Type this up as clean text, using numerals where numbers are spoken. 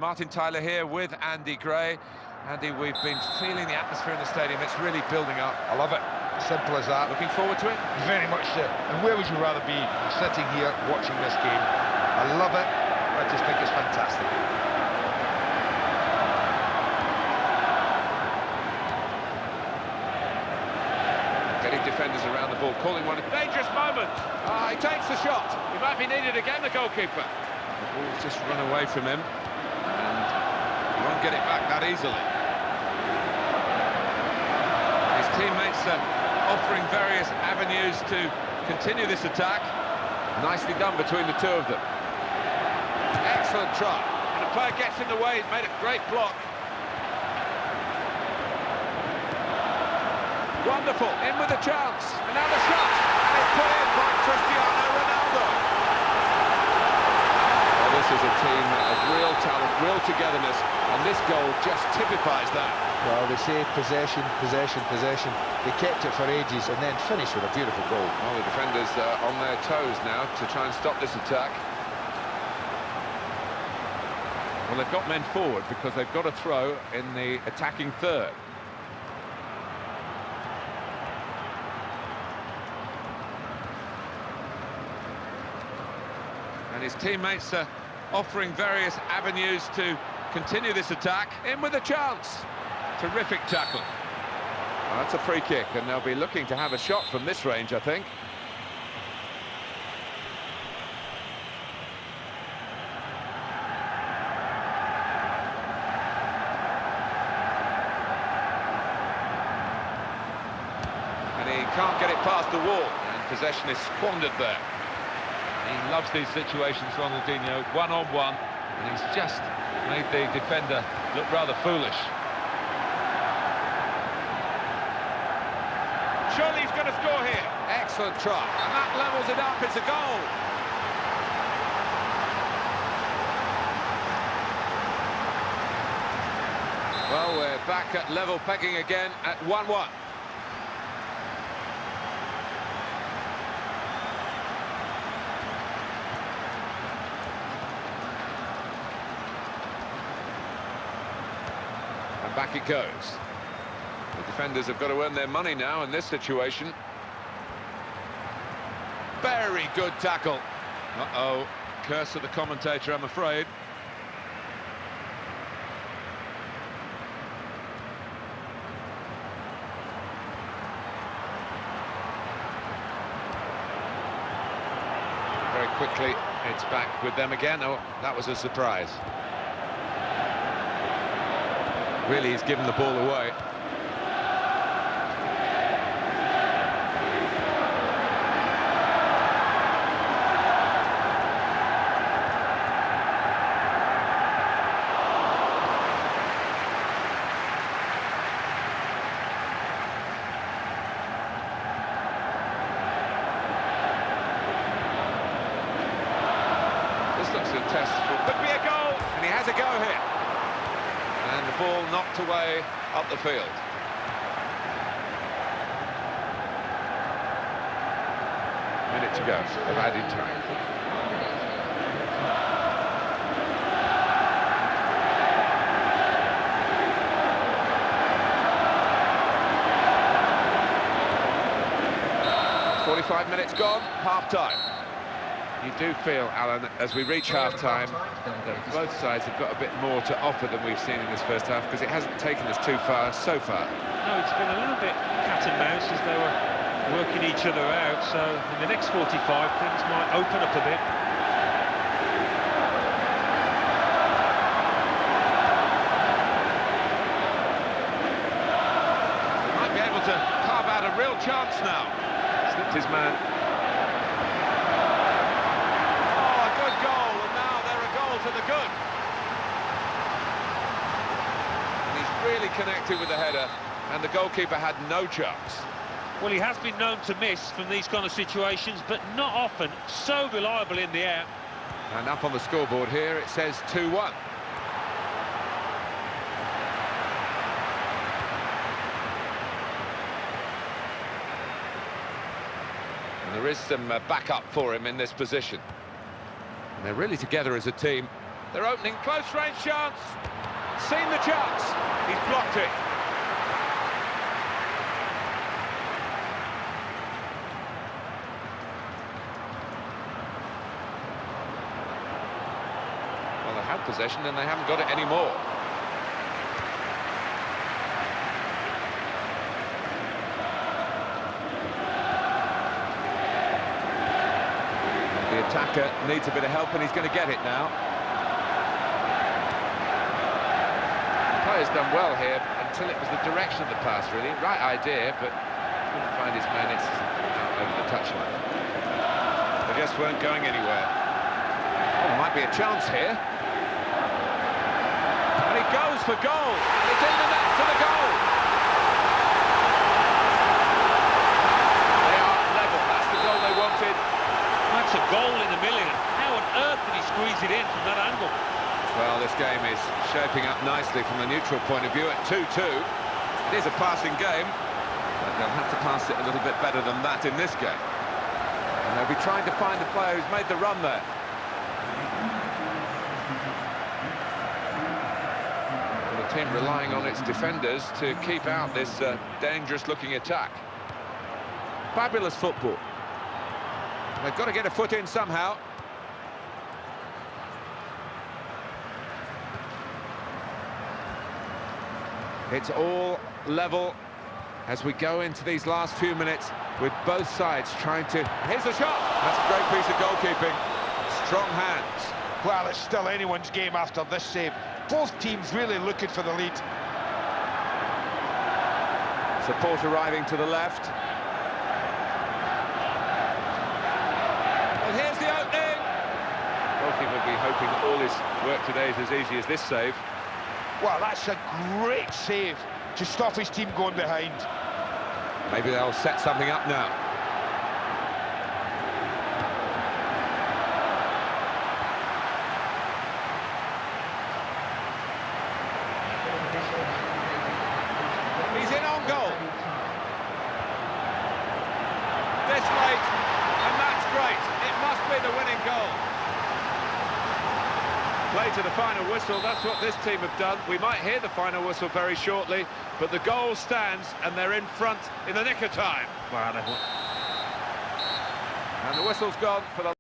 Martin Tyler here with Andy Gray. Andy, we've been feeling the atmosphere in the stadium. It's really building up. I love it. Simple as that. Looking forward to it? Very much so. And where would you rather be than sitting here watching this game? I love it. I just think it's fantastic. Getting defenders around the ball, calling one a dangerous moment. He takes the shot. He might be needed again, the goalkeeper. The ball's just run away from him, and he won't get it back that easily. His teammates are offering various avenues to continue this attack. Nicely done between the two of them. Excellent try. And the player gets in the way. He's made a great block. Wonderful, in with a chance, and now the shot, and it's put in by Cristiano Ronaldo. Well, this is a team of real talent, real togetherness, and this goal just typifies that. Well, they say possession, possession, possession. They kept it for ages and then finished with a beautiful goal. Well, the defenders are on their toes now to try and stop this attack. Well, they've got men forward because they've got a throw in the attacking third. And his teammates are offering various avenues to continue this attack. In with a chance. Terrific tackle. Well, that's a free kick, and they'll be looking to have a shot from this range, I think. And he can't get it past the wall, and possession is squandered there. He loves these situations, Ronaldinho, one-on-one, and he's just made the defender look rather foolish. Surely he's going to score here. Excellent try, and that levels it up. It's a goal. Well, we're back at level pegging again at 1-1. And back it goes. The defenders have got to earn their money now in this situation. Very good tackle. Uh-oh. Curse of the commentator, I'm afraid. Very quickly, it's back with them again. Oh, that was a surprise. Really, he's given the ball away. This looks a test for... Could be a goal! And he has a go here. And the ball knocked away up the field. Minute to go of added time. "45 minutes gone, half-time." You do feel, Alan, as we reach half-time, that both sides have got a bit more to offer than we've seen in this first half, because it hasn't taken us too far so far. No, it's been a little bit cat and mouse as they were working each other out, so in the next 45 things might open up a bit. He might be able to carve out a real chance now. Slipped his man. To the good. And he's really connected with the header, and the goalkeeper had no chance. Well, he has been known to miss from these kind of situations, but not often. So reliable in the air. And up on the scoreboard here, it says 2-1. And there is some backup for him in this position. And they're really together as a team. They're opening close-range chance. Seen the chance. He's blocked it. Well, they have possession and they haven't got it anymore. The attacker needs a bit of help and he's going to get it now. The player's done well here until it was the direction of the pass, really. Right idea, but couldn't find his man. It's out over the touchline. They just weren't going anywhere. Oh, there might be a chance here. And he goes for goal. It's in the net for the goal. They are level. That's the goal they wanted. That's a goal in a million. How on earth did he squeeze it in from that angle? Well, this game is shaping up nicely from the neutral point of view at 2-2. It is a passing game, but they'll have to pass it a little bit better than that in this game. And they'll be trying to find the player who's made the run there. And the team relying on its defenders to keep out this dangerous-looking attack. Fabulous football. They've got to get a foot in somehow. It's all level as we go into these last few minutes with both sides trying to... Here's a shot! That's a great piece of goalkeeping. Strong hands. Well, it's still anyone's game after this save. Both teams really looking for the lead. Support arriving to the left. And here's the opening! Goalkeeper will be hoping that all his work today is as easy as this save. Well, that's a great save to stop his team going behind. Maybe they'll set something up now. He's in on goal. This late, and that's great. It must be the winning goal. Play to the final whistle, that's what this team have done. We might hear the final whistle very shortly, but the goal stands and they're in front in the nick of time. Wow, And the whistle's gone for the...